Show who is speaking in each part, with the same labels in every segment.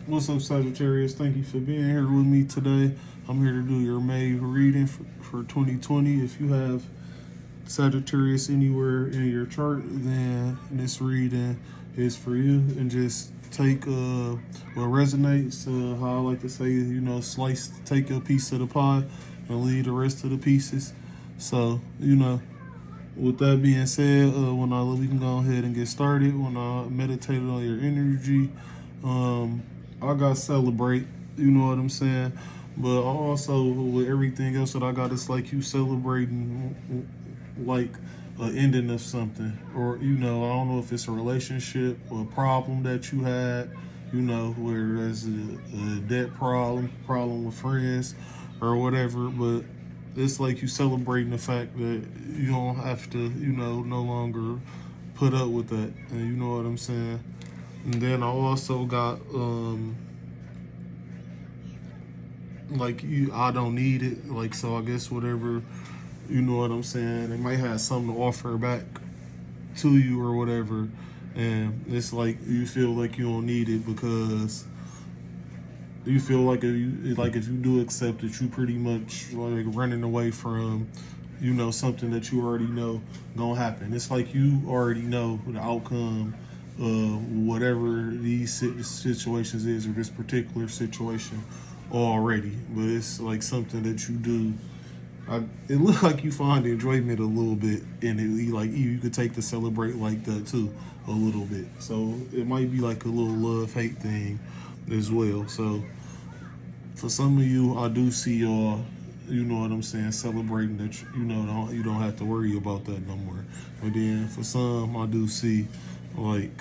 Speaker 1: What's up, Sagittarius? Thank you for being here with me today. I'm here to do your May reading for 2020. If you have Sagittarius anywhere in your chart, then this reading is for you. And just take what resonates. How I like to say, take a piece of the pie and leave the rest of the pieces. So, with that being said, we can go ahead and get started. When I meditated on your energy, I got celebrate. You know what I'm saying? But also with everything else that I got, it's like you celebrating like an ending of something, or I don't know if it's a relationship or a problem that you had. Where there's a debt problem with friends, or whatever. But it's like you celebrating the fact that you don't have to, no longer put up with that. And you know what I'm saying? And then I also got I don't need it. So I guess whatever, you know what I'm saying? They might have something to offer back to you or whatever. And it's like you feel like you don't need it because you feel like if you do accept it, you pretty much like running away from, something that you already know gonna happen. It's like you already know the outcome of whatever these situations is, or this particular situation already. But it's like something that you do. It looks like you find enjoyment a little bit in it. Like you could take to celebrate like that too, a little bit. So it might be like a little love-hate thing as well. So for some of you, I do see y'all, you know what I'm saying, celebrating that you don't have to worry about that no more. But then for some, I do see like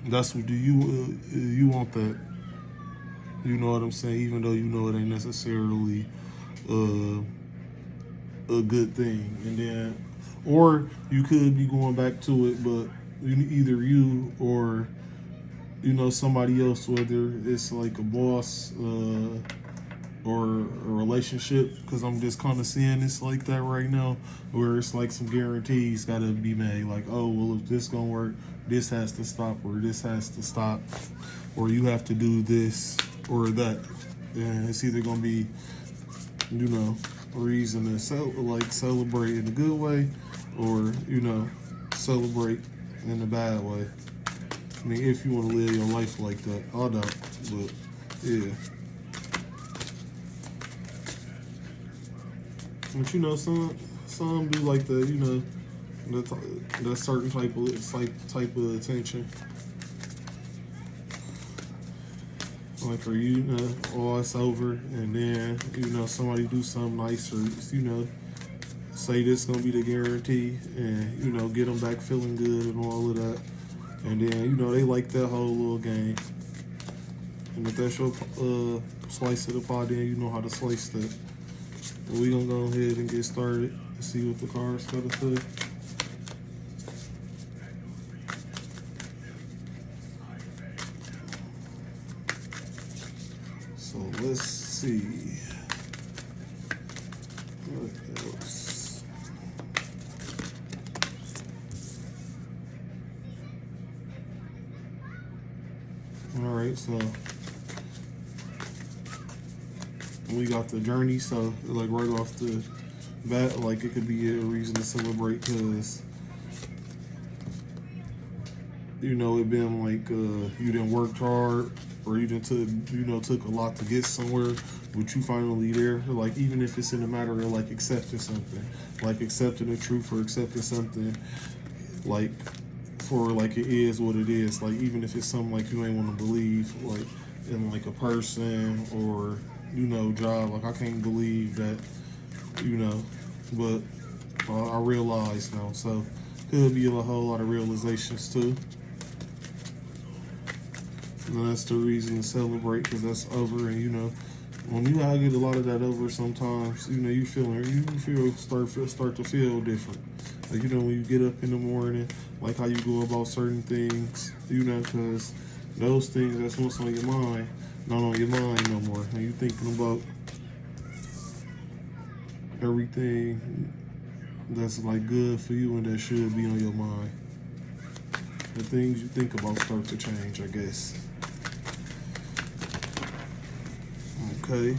Speaker 1: that's what you want that. You know what I'm saying? Even though you know it ain't necessarily a good thing. And then, or you could be going back to it, but either you or somebody else, whether it's like a boss or a relationship, because I'm just kind of seeing this like that right now, where it's like some guarantees got to be made. Like, oh well, if this gonna work, this has to stop, or this has to stop, or you have to do this or that. And it's either gonna be a reason to celebrate in a good way, or celebrate in a bad way. I mean, if you want to live your life like that, I don't. But yeah. But some do like that certain type of attention. Like for oh, it's over, and then somebody do something nice, or say this gonna be the guarantee, and get them back feeling good and all of that. And then, they like that whole little game. And if that's your slice of the pie, then you know how to slice that. But we gonna go ahead and get started and see what the cards gotta say. So let's see. What else? All right, so we got the journey. So like right off the bat, like it could be a reason to celebrate because it been like you didn't work hard, or you didn't took a lot to get somewhere, but you finally there. Like even if it's in a matter of like accepting something, like accepting the truth, or accepting something like for like it is what it is. Like even if it's something like you ain't want to believe, like in like a person or job. Like I can't believe that, but I realize now. So could be a whole lot of realizations too. And that's the reason to celebrate, because that's over. And when you gotta get a lot of that over, sometimes you start to feel different. Like when you get up in the morning, like how you go about certain things, because those things that's what's on your mind, not on your mind no more. And you thinking about everything that's like good for you and that should be on your mind. The things you think about start to change, I guess. Okay.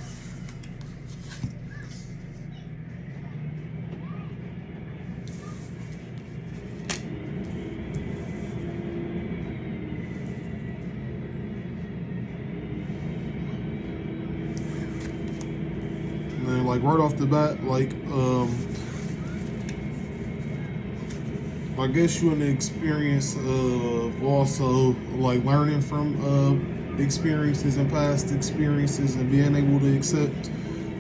Speaker 1: And then, like, right off the bat, like, I guess you in the experience of also like learning from experiences and past experiences and being able to accept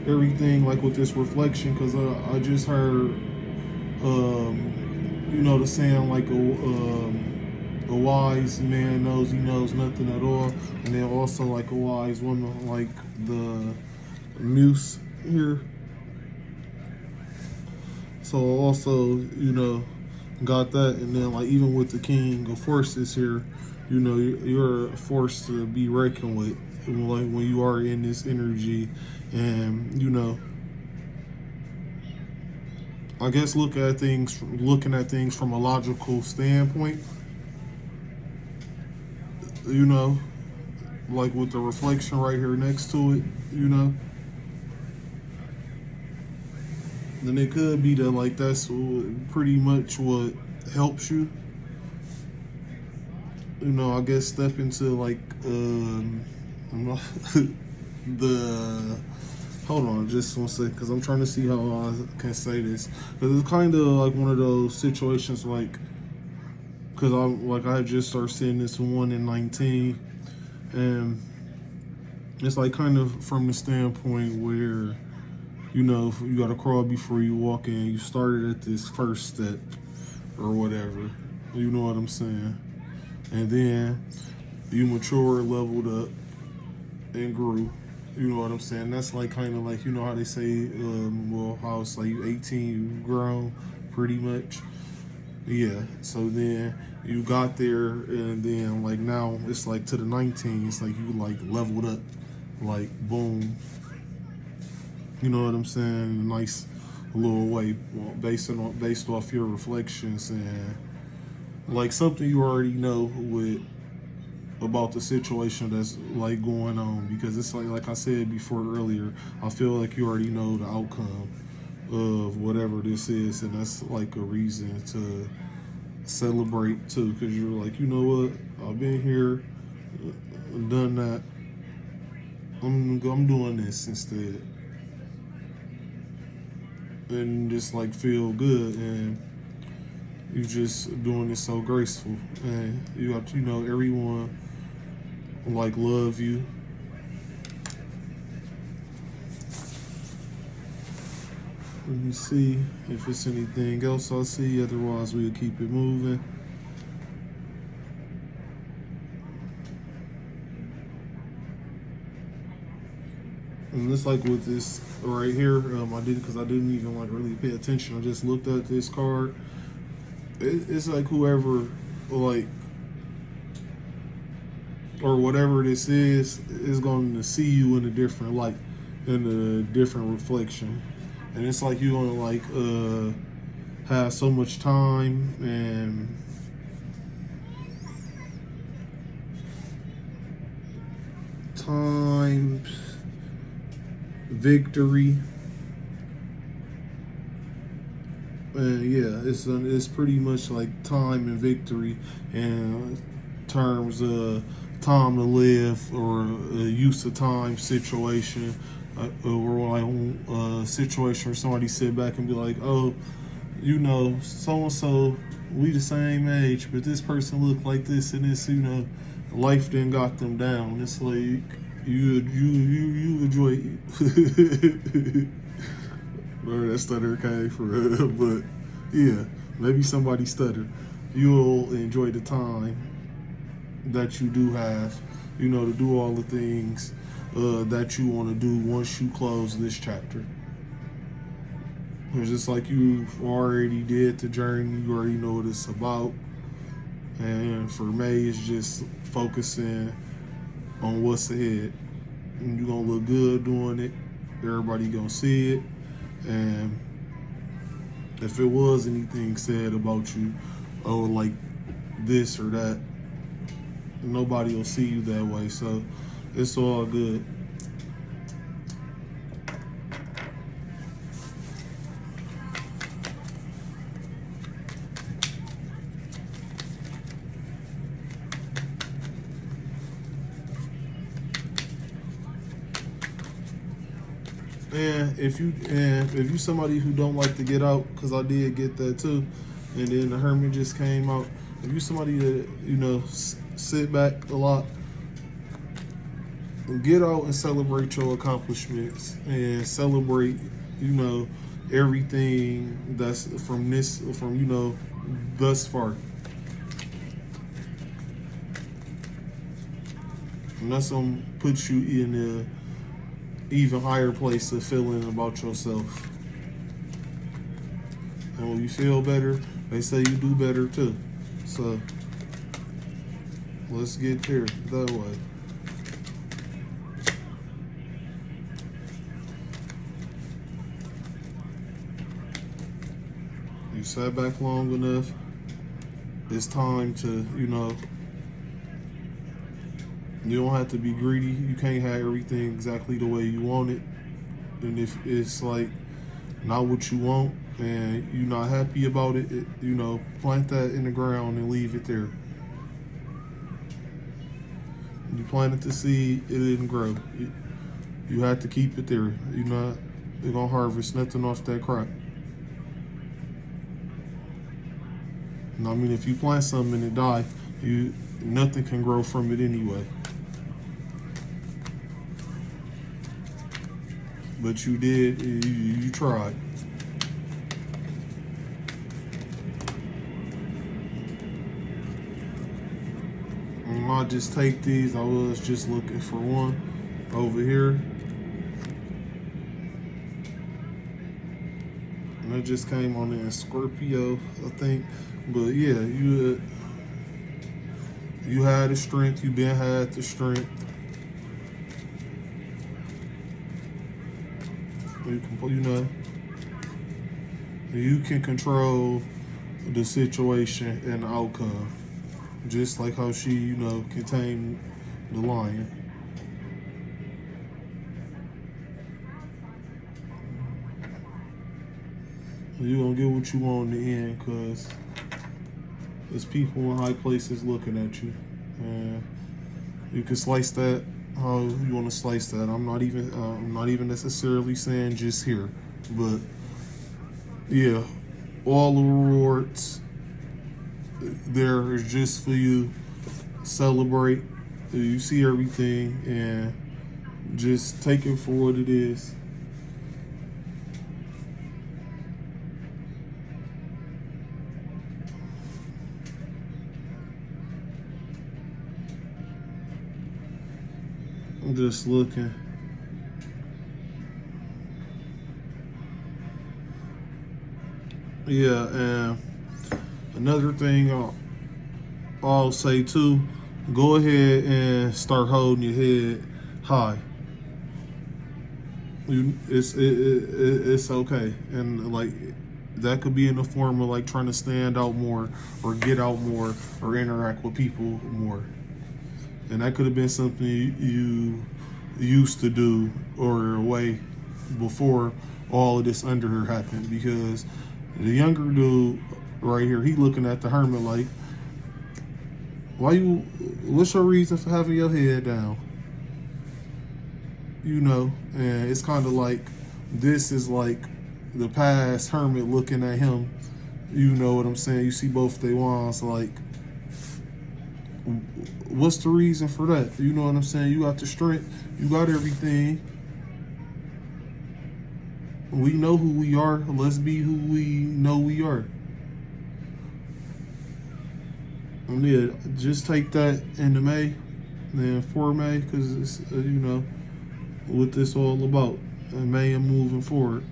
Speaker 1: everything, like with this reflection, because I just heard the saying, like a wise man knows he knows nothing at all, and then also like a wise woman, like the muse here. So also, got that, and then like even with the king of forces here, you're a force to be reckoned with, like when you are in this energy, and I guess looking at things from a logical standpoint, like with the reflection right here next to it, then it could be that like that's pretty much what helps you. I guess step into like the hold on just one second, because I'm trying to see how I can say this, because it's kind of like one of those situations, like, because I just started seeing this 1 in 19, and it's like kind of from the standpoint where you got to crawl before you walk in. You started at this first step or whatever, you know what I'm saying, and then you matured, leveled up, and grew. You know what I'm saying? That's like kind of like, how they say, how it's like you 18, you grown, pretty much. Yeah. So then you got there, and then like now it's like to the 19, it's like you like leveled up, like boom. You know what I'm saying? A nice little way, based off your reflections and like something you already know about the situation that's like going on, because it's like I said before earlier, I feel like you already know the outcome of whatever this is, and that's like a reason to celebrate too, because you're like, you know what, I've been here, done that, I'm doing this instead, and just like feel good, and you just doing it so graceful, and you got everyone like love you. Let me see if it's anything else I see, otherwise we'll keep it moving. And it's like with this right here, I did, because I didn't even like really pay attention. I just looked at this card. It's like whoever like or whatever this is going to see you in a different light, in a different reflection, and it's like you're gonna like have so much time and victory, and yeah, it's pretty much like time and victory, and terms of time to live, or use of time situation, or like a situation where somebody sit back and be like, oh, so and so, we the same age, but this person looked like this and this, life then got them down. It's like you enjoy where that stutter came from, but yeah, maybe somebody stuttered. You'll enjoy the time that you do have, to do all the things that you want to do once you close this chapter. It's just like you've already did the journey, you already know what it's about. And for May, it's just focusing on what's ahead. And you're going to look good doing it. Everybody going to see it. And if it was anything said about you, oh, like this or that, nobody will see you that way. So it's all good. And if you somebody who don't like to get out, because I did get that too, and then the Hermit just came out. If you somebody that sit back a lot, get out and celebrate your accomplishments and celebrate everything that's from thus far. And that's gonna put you in a even higher place of feeling about yourself. And when you feel better, they say you do better too. So let's get there that way. You sat back long enough. It's time to, you don't have to be greedy. You can't have everything exactly the way you want it. And if it's like not what you want and you're not happy about it, plant that in the ground and leave it there. You planted the seed, it didn't grow. You have to keep it there. You're gonna harvest nothing off that crop. And I mean, if you plant something and it die, nothing can grow from it anyway. But you did, you tried. And I'll just take these. I was just looking for one over here. And it just came on in Scorpio, I think. But yeah, you had the strength. You been had the strength. You can control the situation and the outcome, just like how she, contained the lion. You gonna get what you want in the end, cause there's people in high places looking at you, and you can slice that how you want to slice that. I'm not even necessarily saying just here, but yeah, all the rewards there is just for you. Celebrate. You see everything and just take it for what it is. I'm just looking. Yeah, and another thing I'll say too, go ahead and start holding your head high. It's okay, and like that could be in the form of like trying to stand out more, or get out more, or interact with people more. And that could have been something you used to do or way before all of this under her happened. Because the younger dude right here, he looking at the Hermit like, what's your reason for having your head down? And it's kind of like, this is like the past Hermit looking at him. You know what I'm saying? You see both their wands like, what's the reason for that? You know what I'm saying? You got the strength. You got everything. We know who we are. Let's be who we know we are. And yeah, just take that into May, then for May, because it's, what this all about. And May and moving forward.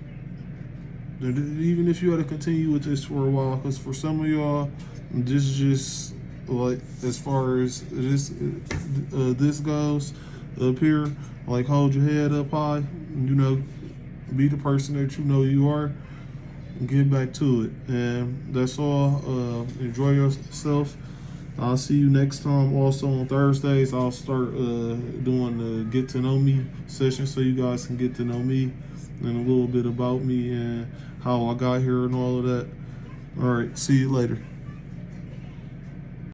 Speaker 1: Even if you had to continue with this for a while, because for some of y'all, this is just, like, as far as this goes up here, like, hold your head up high, be the person that you are, and get back to it. And that's all. Enjoy yourself. I'll see you next time. Also on Thursdays, I'll start doing the get to know me session, so you guys can get to know me and a little bit about me and how I got here and all of that. All right, see you later.